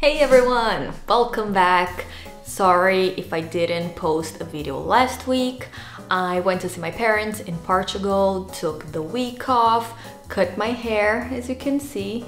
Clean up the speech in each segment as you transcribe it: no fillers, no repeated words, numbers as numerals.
Hey everyone, welcome back. Sorry if I didn't post a video last week. I went to see my parents in Portugal, took the week off, cut my hair, as you can see.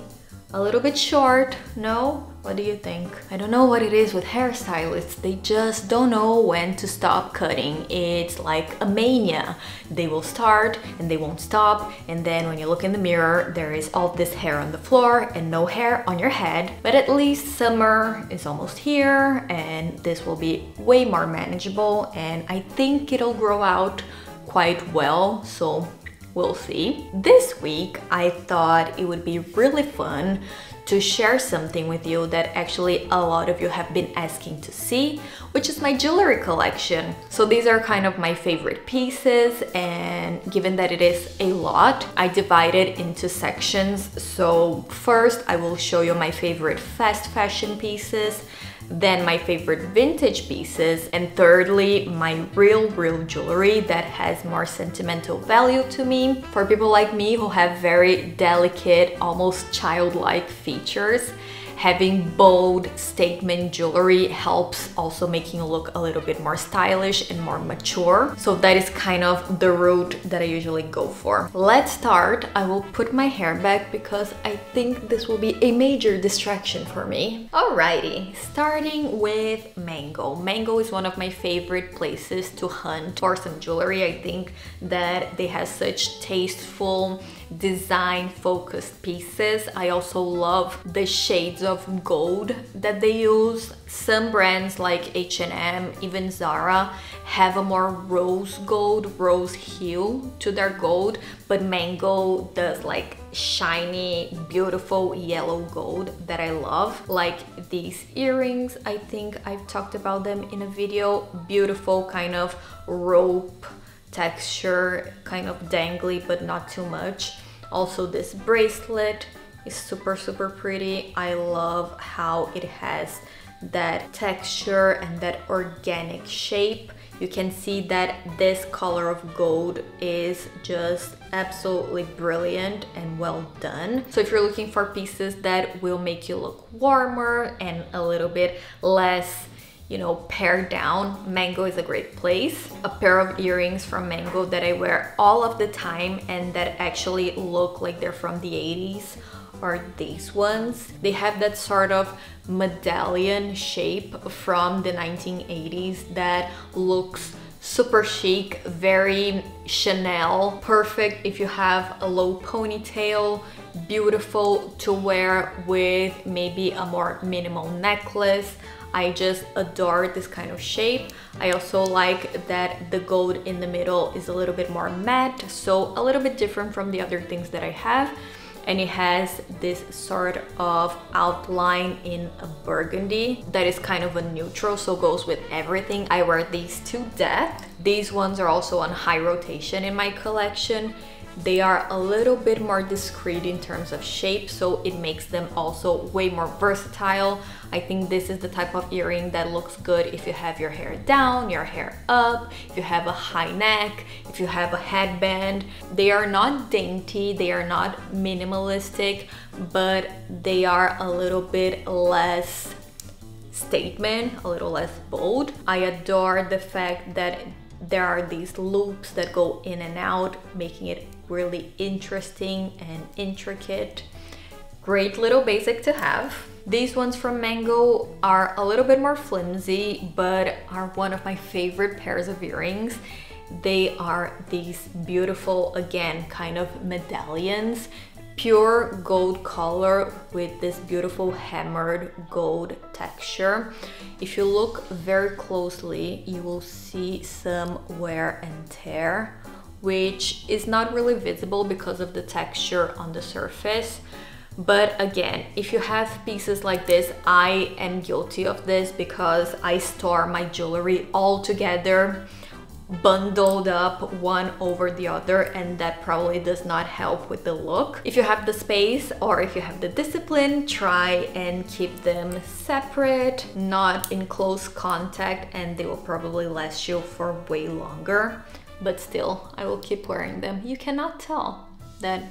A little bit short, no? What do you think? I don't know what it is with hairstylists. They just don't know when to stop cutting. It's like a mania. They will start and they won't stop. And then when you look in the mirror, there is all this hair on the floor and no hair on your head. But at least summer is almost here and this will be way more manageable. And I think it'll grow out quite well. So we'll see. This week, I thought it would be really fun to share something with you that actually a lot of you have been asking to see, which is my jewelry collection. So these are kind of my favorite pieces, and given that it is a lot, I divided into sections. So first, I will show you my favorite fast fashion pieces, then my favorite vintage pieces, and thirdly, my real jewelry that has more sentimental value to me. For people like me who have very delicate, almost childlike features, having bold statement jewelry helps also making you look a little bit more stylish and more mature. So that is kind of the route that I usually go for. Let's start. I will put my hair back because I think this will be a major distraction for me. Alrighty, starting with Mango. Mango is one of my favorite places to hunt for some jewelry. I think that they have such tasteful, design-focused pieces. I also love the shades of gold that they use. Some brands like H&M, even ZARA, have a more rose gold, rose hue to their gold, but Mango does like shiny, beautiful yellow gold that I love. Like these earrings, I think I've talked about them in a video. Beautiful kind of rope texture, kind of dangly but not too much. Also this bracelet is super pretty. I love how it has that texture and that organic shape. You can see that this color of gold is just absolutely brilliant and well done. So if you're looking for pieces that will make you look warmer and a little bit less, you know, pared down, Mango is a great place. A pair of earrings from Mango that I wear all of the time and that actually look like they're from the 80s are these ones. They have that sort of medallion shape from the 1980s that looks super chic, very Chanel. Perfect if you have a low ponytail, beautiful to wear with maybe a more minimal necklace. I just adore this kind of shape. I also like that the gold in the middle is a little bit more matte, so a little bit different from the other things that I have. And it has this sort of outline in a burgundy that is kind of a neutral, so goes with everything. I wear these to death. These ones are also on high rotation in my collection. They are a little bit more discreet in terms of shape, so it makes them also way more versatile. I think this is the type of earring that looks good if you have your hair down, your hair up, if you have a high neck, if you have a headband. They are not dainty, they are not minimalistic, but they are a little bit less statement, a little less bold. I adore the fact that there are these loops that go in and out, making it really interesting and intricate. Great little basic to have. These ones from Mango are a little bit more flimsy, but are one of my favorite pairs of earrings. They are these beautiful, again, kind of medallions. Pure gold color with this beautiful hammered gold texture. If you look very closely, you will see some wear and tear, which is not really visible because of the texture on the surface. But again, if you have pieces like this, I am guilty of this because I store my jewelry all together, bundled up one over the other, and that probably does not help with the look. If you have the space or if you have the discipline, try and keep them separate, not in close contact, and they will probably last you for way longer. But still, I will keep wearing them. You cannot tell that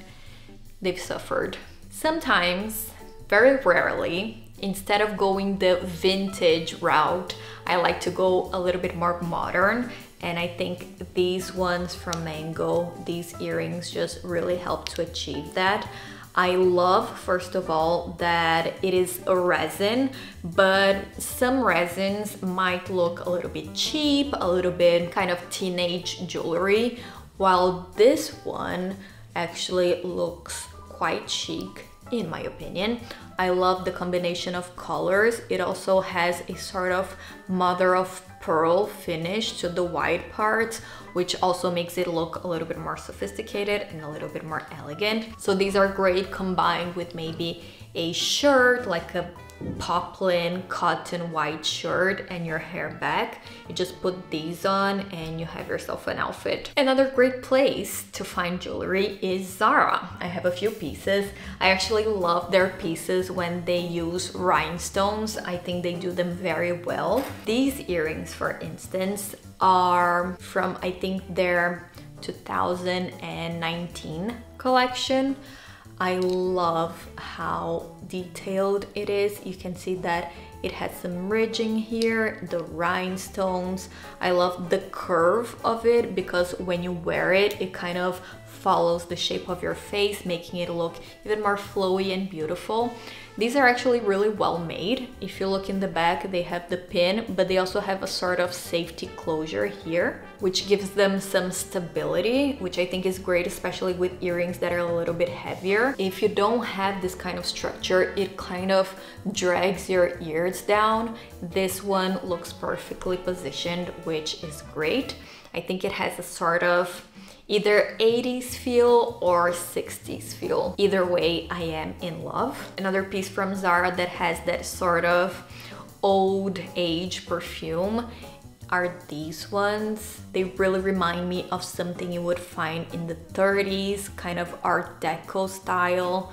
they've suffered. Sometimes, very rarely, Instead of going the vintage route, I like to go a little bit more modern. And I think these ones from Mango, these earrings just really help to achieve that. I love, first of all, that it is a resin, but some resins might look a little bit cheap, a little bit kind of teenage jewelry, while this one actually looks quite chic, in my opinion. I love the combination of colors. It also has a sort of mother of pearl finish to the white parts, which also makes it look a little bit more sophisticated and a little bit more elegant. So these are great combined with maybe a shirt, like a poplin cotton white shirt and your hair back. You just put these on and you have yourself an outfit. Another great place to find jewelry is ZARA. I have a few pieces. I actually love their pieces when they use rhinestones. I think they do them very well. These earrings, for instance, are from, I think, their 2019 collection. I love how detailed it is. You can see that it has some ridging here, the rhinestones. I love the curve of it because when you wear it, it kind of follows the shape of your face, making it look even more flowy and beautiful. These are actually really well made. If you look in the back, they have the pin, but they also have a sort of safety closure here, which gives them some stability, which I think is great, especially with earrings that are a little bit heavier. If you don't have this kind of structure, it kind of drags your ears down. This one looks perfectly positioned, which is great. I think it has a sort of either 80s feel or 60s feel. Either way, I am in love. Another piece from ZARA that has that sort of old age perfume are these ones. They really remind me of something you would find in the 30s, kind of Art Deco style.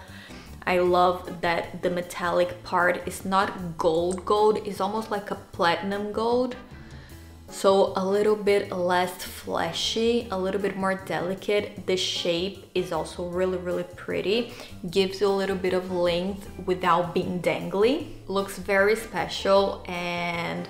I love that the metallic part is not gold, it's almost like a platinum gold. So a little bit less fleshy, a little bit more delicate. The shape is also really pretty. Gives you a little bit of length without being dangly. Looks very special and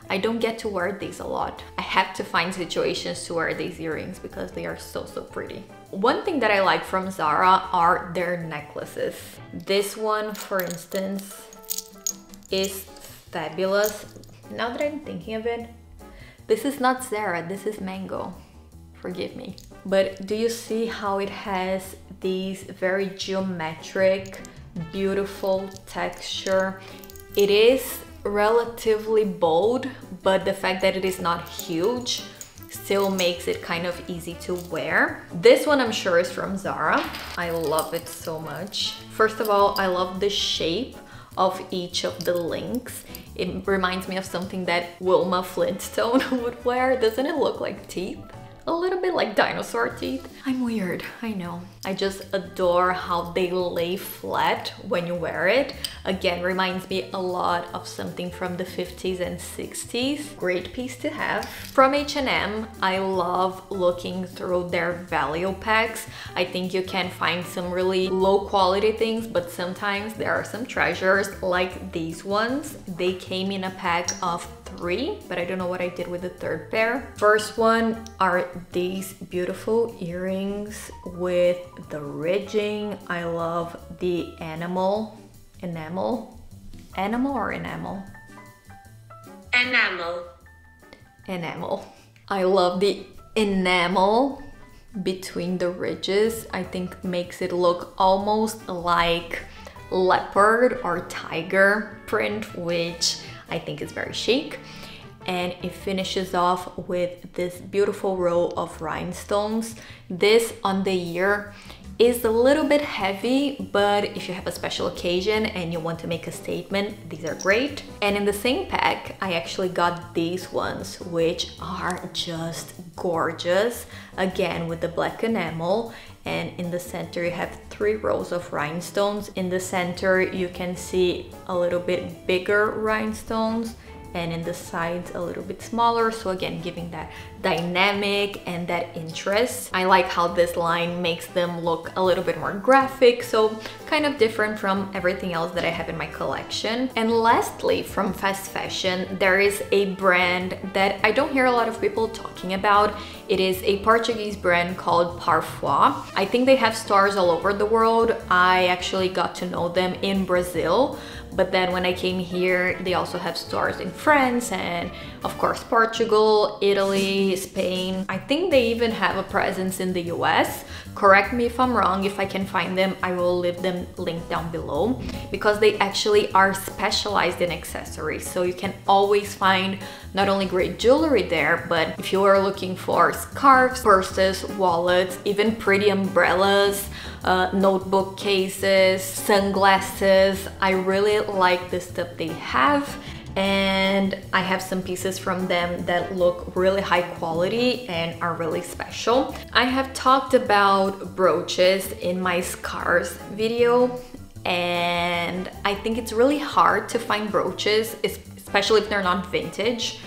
I don't get to wear these a lot. I have to find situations to wear these earrings because they are so pretty. One thing that I like from ZARA are their necklaces. This one, for instance, is fabulous. Now that I'm thinking of it, this is not ZARA, this is Mango. Forgive me. But do you see how it has these very geometric, beautiful texture? It is relatively bold, but the fact that it is not huge still makes it kind of easy to wear. This one I'm sure is from ZARA. I love it so much. First of all, I love the shape of each of the links. It reminds me of something that Wilma Flintstone would wear. Doesn't it look like teeth? A little bit like dinosaur teeth. I'm weird, I know. I just adore how they lay flat when you wear it. Again, reminds me a lot of something from the 50s and 60s. Great piece to have. From H&M, I love looking through their value packs. I think you can find some really low quality things, but sometimes there are some treasures like these ones. They came in a pack of 3, but I don't know what I did with the third pair. First one are these beautiful earrings with the ridging. I love the enamel. Enamel or enamel? Enamel. I love the enamel between the ridges. I think makes it look almost like leopard or tiger print, which I think is very chic. And it finishes off with this beautiful row of rhinestones. This on the ear is a little bit heavy, but if you have a special occasion and you want to make a statement, these are great. And in the same pack, I actually got these ones, which are just gorgeous. Again, with the black enamel, and in the center you have 3 rows of rhinestones. In the center you can see a little bit bigger rhinestones, and in the sides a little bit smaller, so again giving that dynamic and that interest. I like how this line makes them look a little bit more graphic, so kind of different from everything else that I have in my collection. And lastly, from fast fashion, there is a brand that I don't hear a lot of people talking about. It is a Portuguese brand called PARFOIS. I think they have stores all over the world. I actually got to know them in Brazil, but then when I came here, they also have stores in France and of course Portugal, Italy, Spain. I think they even have a presence in the US. Correct me if I'm wrong. If I can find them, I will leave them linked down below, because they actually are specialized in accessories. So you can always find not only great jewelry there, but if you are looking for scarves, purses, wallets, even pretty umbrellas, notebook cases, sunglasses, I really like the stuff they have. And I have some pieces from them that look really high quality and are really special. I have talked about brooches in my scarves video, and I think it's really hard to find brooches, especially if they're not vintage.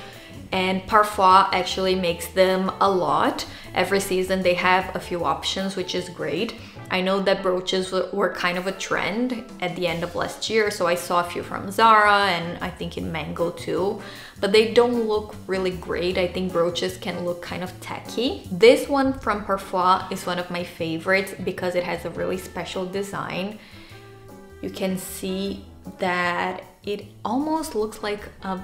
And PARFOIS actually makes them a lot. Every season they have a few options, which is great. I know that brooches were kind of a trend at the end of last year, so I saw a few from ZARA and I think in Mango too, but they don't look really great. I think brooches can look kind of tacky. This one from PARFOIS is one of my favorites because it has a really special design. You can see that it almost looks like a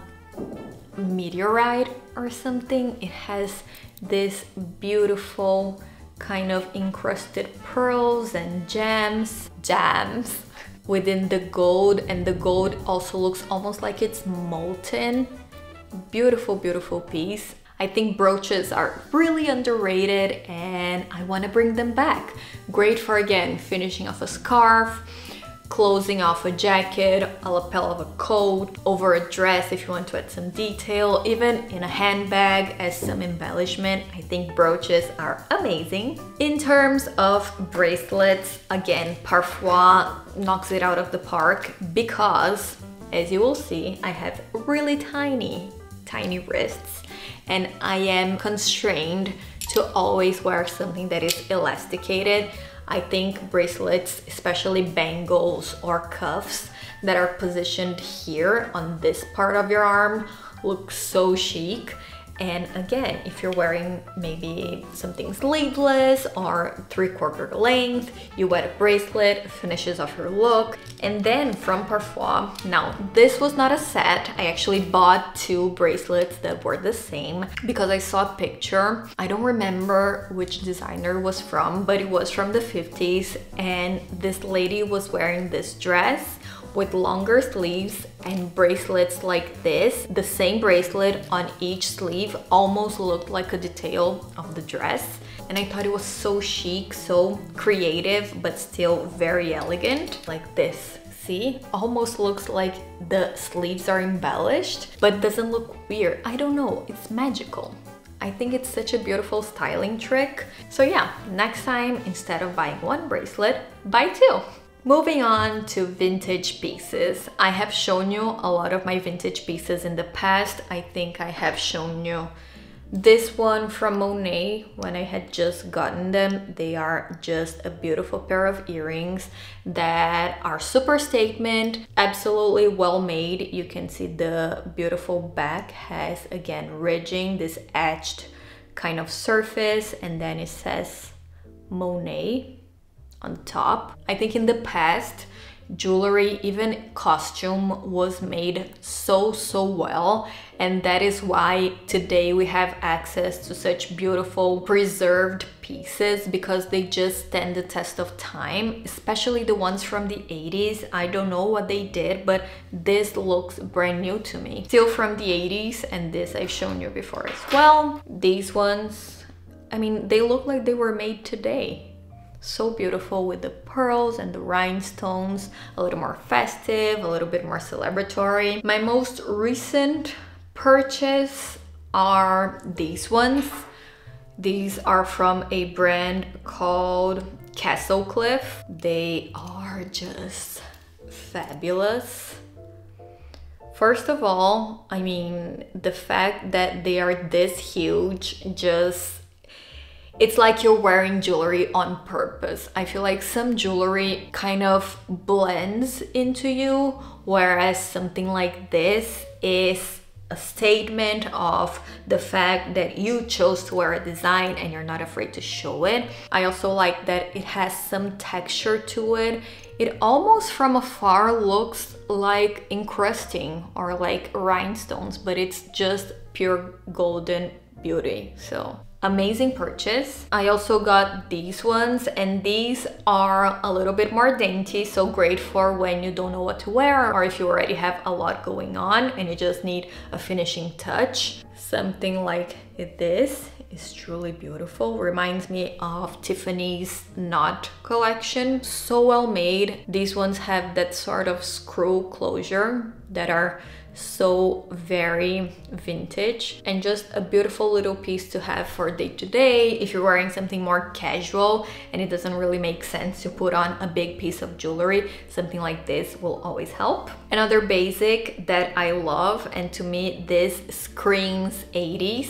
meteorite or something. It has this beautiful kind of encrusted pearls and gems within the gold, and the gold also looks almost like it's molten. Beautiful, beautiful piece. I think brooches are really underrated and I want to bring them back. Great for, again, finishing off a scarf, closing off a jacket, a lapel of a coat, over a dress if you want to add some detail, even in a handbag as some embellishment. I think brooches are amazing. In terms of bracelets, again, PARFOIS knocks it out of the park because, as you will see, I have really tiny wrists and I am constrained to always wear something that is elasticated. I think bracelets, especially bangles or cuffs that are positioned here on this part of your arm, look so chic. And again, if you're wearing maybe something sleeveless or 3/4 length, you wear a bracelet, finishes off your look. And then from PARFOIS, now this was not a set. I actually bought 2 bracelets that were the same because I saw a picture. I don't remember which designer was from, but it was from the 50s. And this lady was wearing this dress with longer sleeves and bracelets like this. The same bracelet on each sleeve almost looked like a detail of the dress. And I thought it was so chic, so creative, but still very elegant, like this. See, almost looks like the sleeves are embellished, but doesn't look weird. I don't know, it's magical. I think it's such a beautiful styling trick. So yeah, next time, instead of buying 1 bracelet, buy 2. Moving on to vintage pieces. I have shown you a lot of my vintage pieces in the past. I think I have shown you this one from Monet when I had just gotten them. They are just a beautiful pair of earrings that are super statement, absolutely well made. You can see the beautiful back has, again, ridging, this etched kind of surface, and then it says Monet on top. I think in the past, jewelry, even costume, was made so well, and that is why today we have access to such beautiful preserved pieces, because they just stand the test of time, especially the ones from the 80s. I don't know what they did, but this looks brand new to me. Still from the 80s, and this I've shown you before as well. These ones, I mean, they look like they were made today. So beautiful with the pearls and the rhinestones, a little more festive, a little bit more celebratory. My most recent purchase are these ones. These are from a brand called Castle Cliff. They are just fabulous. First of all, I mean, the fact that they are this huge, just, it's like you're wearing jewelry on purpose. I feel like some jewelry kind of blends into you, whereas something like this is a statement of the fact that you chose to wear a design and you're not afraid to show it. I also like that it has some texture to it. It almost from afar looks like encrusting or like rhinestones, but it's just pure golden beauty. So amazing purchase. I also got these ones, and these are a little bit more dainty, so great for when you don't know what to wear or if you already have a lot going on and you just need a finishing touch. Something like this is truly beautiful. Reminds me of Tiffany's knot collection. So well made. These ones have that sort of screw closure that are so very vintage, and just a beautiful little piece to have for day to day if you're wearing something more casual and it doesn't really make sense to put on a big piece of jewelry. Something like this will always help. Another basic that I love, and to me this screams 80s,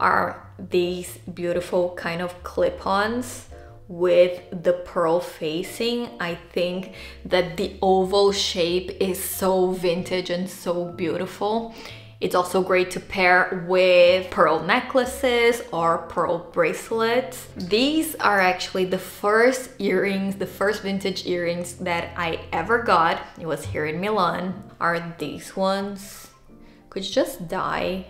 are these beautiful kind of clip-ons with the pearl facing. I think that the oval shape is so vintage and so beautiful. It's also great to pair with pearl necklaces or pearl bracelets. These are actually the first earrings, the first vintage earrings that I ever got. It was here in Milan. Are these ones. Could just die.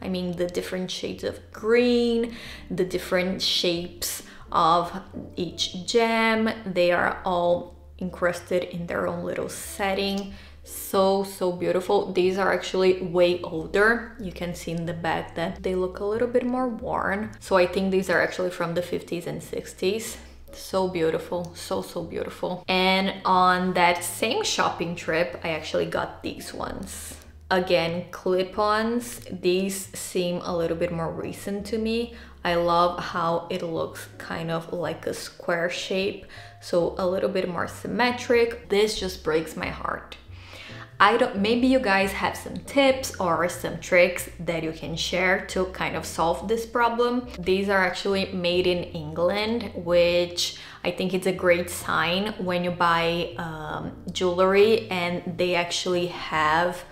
I mean, the different shades of green, the different shapes of each gem, they are all encrusted in their own little setting. So beautiful. These are actually way older. You can see in the back that they look a little bit more worn, so I think these are actually from the 50s and 60s. So beautiful, so beautiful. And on that same shopping trip, I actually got these ones. Again, clip-ons. These seem a little bit more recent to me. I love how it looks kind of like a square shape, so a little bit more symmetric. This just breaks my heart. Maybe you guys have some tips or some tricks that you can share to kind of solve this problem. These are actually made in England, which I think it's a great sign when you buy jewelry and they actually have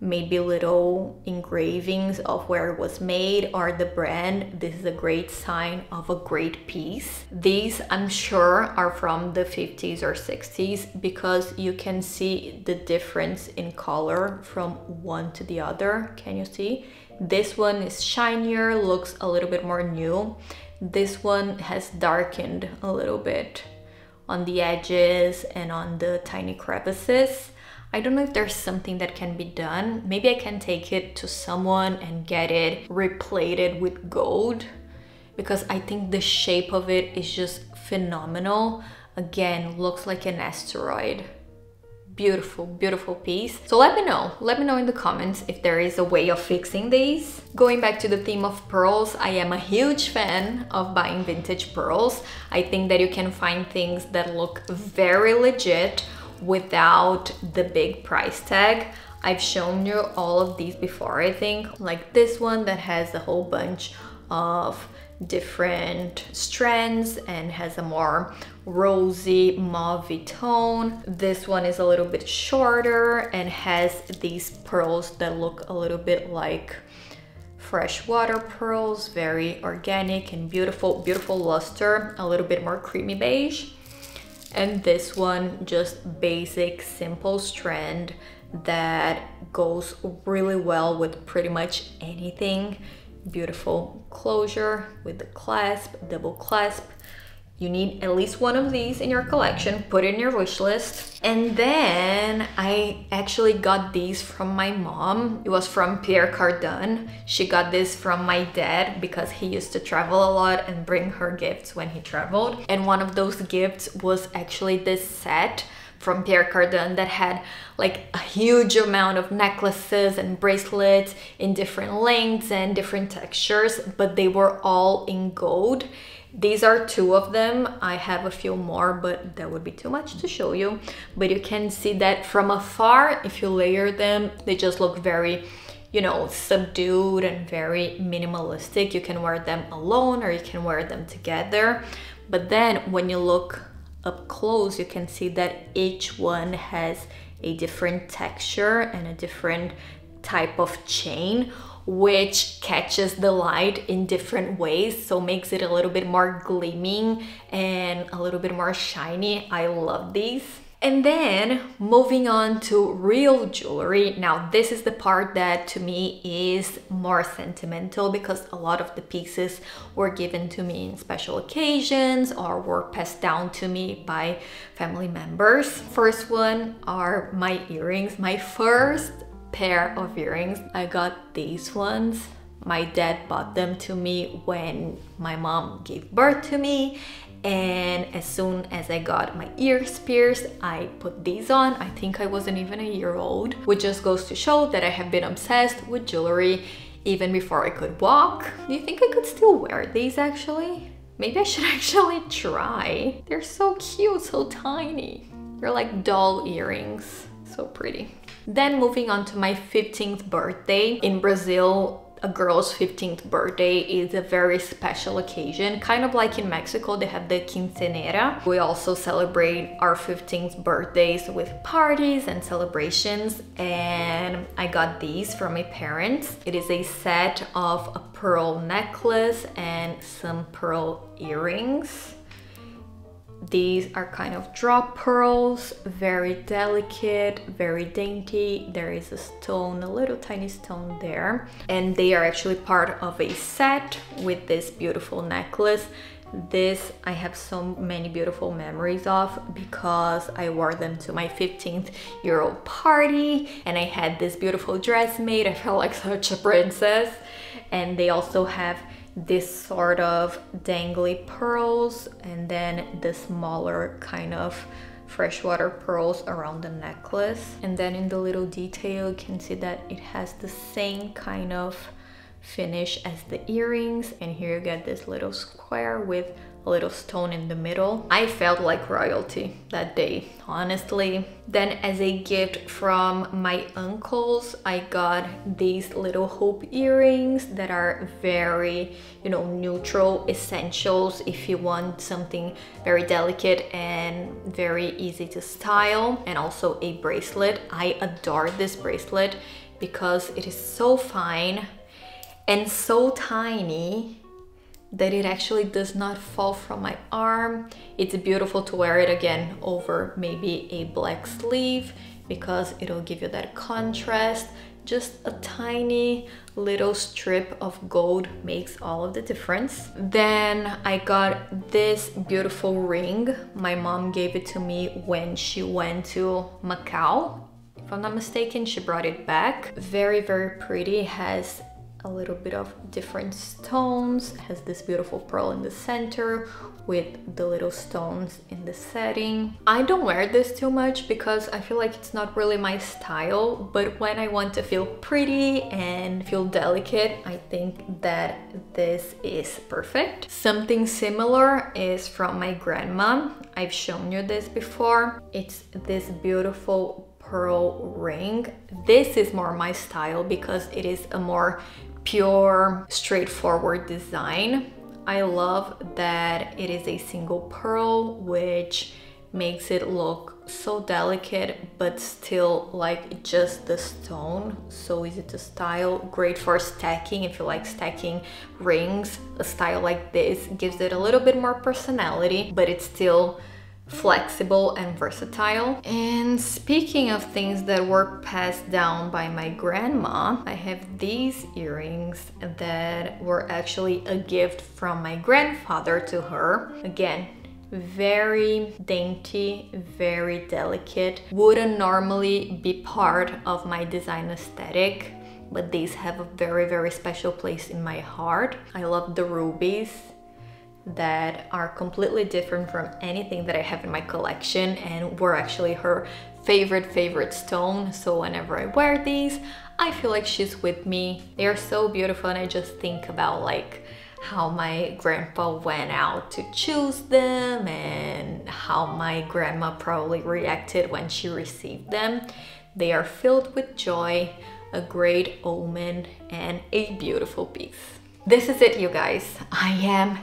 maybe little engravings of where it was made or the brand. This is a great sign of a great piece. These, I'm sure, are from the 50s or 60s because you can see the difference in color from one to the other. Can you see? This one is shinier, looks a little bit more new. This one has darkened a little bit on the edges and on the tiny crevices. I don't know if there's something that can be done. Maybe I can take it to someone and get it replated with gold, because I think the shape of it is just phenomenal. Again, looks like an asteroid. Beautiful, beautiful piece. So let me know in the comments if there is a way of fixing these. Going back to the theme of pearls, I am a huge fan of buying vintage pearls. I think that you can find things that look very legit without the big price tag. I've shown you all of these before, I think, like this one that has a whole bunch of different strands and has a more rosy mauve tone. This one is a little bit shorter and has these pearls that look a little bit like freshwater pearls, very organic and beautiful, beautiful luster, a little bit more creamy beige. And this one, just basic, simple strand that goes really well with pretty much anything. Beautiful closure with the clasp, double clasp. You need at least one of these in your collection. Put it in your wish list. And then I actually got these from my mom. It was from Pierre Cardin. She got this from my dad because he used to travel a lot and bring her gifts when he traveled. And one of those gifts was actually this set from Pierre Cardin that had like a huge amount of necklaces and bracelets in different lengths and different textures, but they were all in gold. These are two of them. I have a few more, but that would be too much to show you. But you can see that from afar, if you layer them, they just look very, you know, subdued and very minimalistic. You can wear them alone or you can wear them together. But then when you look up close, you can see that each one has a different texture and a different type of chain, which catches the light in different ways, so makes it a little bit more gleaming and a little bit more shiny. I love these. And then moving on to real jewelry. Now this is the part that to me is more sentimental, because a lot of the pieces were given to me in special occasions or were passed down to me by family members. First one are my earrings. My first pair of earrings, I got these ones. My dad bought them to me when my mom gave birth to me, and as soon as I got my ears pierced, I put these on. I think I wasn't even a year old, which just goes to show that I have been obsessed with jewelry even before I could walk. Do you think I could still wear these actually? Maybe I should actually try. They're so cute, so tiny. They're like doll earrings, so pretty. Then moving on to my 15th birthday. In Brazil, a girl's 15th birthday is a very special occasion, kind of like in Mexico they have the quinceañera. We also celebrate our 15th birthdays with parties and celebrations, and I got these from my parents. It is a set of a pearl necklace and some pearl earrings. These are kind of drop pearls, very delicate, very dainty. There is a stone, a little tiny stone there. And they are actually part of a set with this beautiful necklace. This I have so many beautiful memories of because I wore them to my 15th-year-old party and I had this beautiful dress made. I felt like such a princess. And they also have this sort of dangly pearls and then the smaller kind of freshwater pearls around the necklace. And then in the little detail you can see that it has the same kind of finish as the earrings, and here you get this little square with a little stone in the middle. I felt like royalty that day, honestly. Then as a gift from my uncles, I got these little hoop earrings that are very, you know, neutral essentials if you want something very delicate and very easy to style, and also a bracelet. I adore this bracelet because it is so fine and so tiny that it actually does not fall from my arm. It's beautiful to wear it again over maybe a black sleeve because it'll give you that contrast. Just a tiny little strip of gold makes all of the difference. Then I got this beautiful ring. My mom gave it to me when she went to Macau. If I'm not mistaken, she brought it back. Very, very pretty. It has a little bit of different stones. It has this beautiful pearl in the center with the little stones in the setting. I don't wear this too much because I feel like it's not really my style, but when I want to feel pretty and feel delicate, I think that this is perfect. Something similar is from my grandma. I've shown you this before. It's this beautiful pearl ring. This is more my style because it is a more pure, straightforward design. I love that it is a single pearl, which makes it look so delicate but still like just the stone. So easy to style, great for stacking. If you like stacking rings, a style like this gives it a little bit more personality, but it's still flexible and versatile. And speaking of things that were passed down by my grandma, I have these earrings that were actually a gift from my grandfather to her. Again, very dainty, very delicate. Wouldn't normally be part of my design aesthetic, but these have a very, very special place in my heart. I love the rubies that are completely different from anything that I have in my collection and were actually her favorite stone. So whenever I wear these, I feel like she's with me. They are so beautiful and I just think about like how my grandpa went out to choose them and how my grandma probably reacted when she received them. They are filled with joy, a great omen, and a beautiful piece. This is it, you guys. I am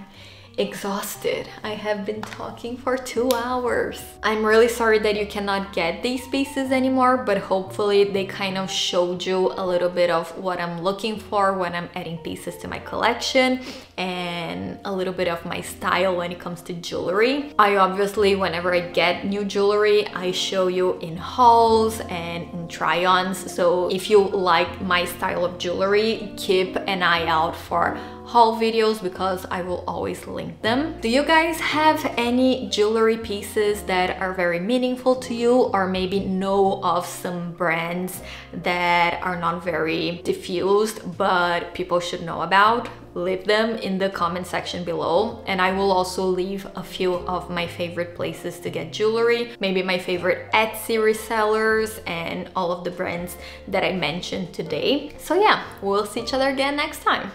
exhausted. I have been talking for 2 hours. I'm really sorry that you cannot get these pieces anymore, but hopefully they kind of showed you a little bit of what I'm looking for when I'm adding pieces to my collection and a little bit of my style when it comes to jewelry. I obviously, whenever I get new jewelry, I show you in hauls and in try-ons. So if you like my style of jewelry, keep an eye out for haul videos because I will always link them. Do you guys have any jewelry pieces that are very meaningful to you, or maybe know of some brands that are not very diffused but people should know about? Leave them in the comment section below, and I will also leave a few of my favorite places to get jewelry, maybe my favorite Etsy resellers and all of the brands that I mentioned today. So yeah, we'll see each other again next time.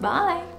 Bye!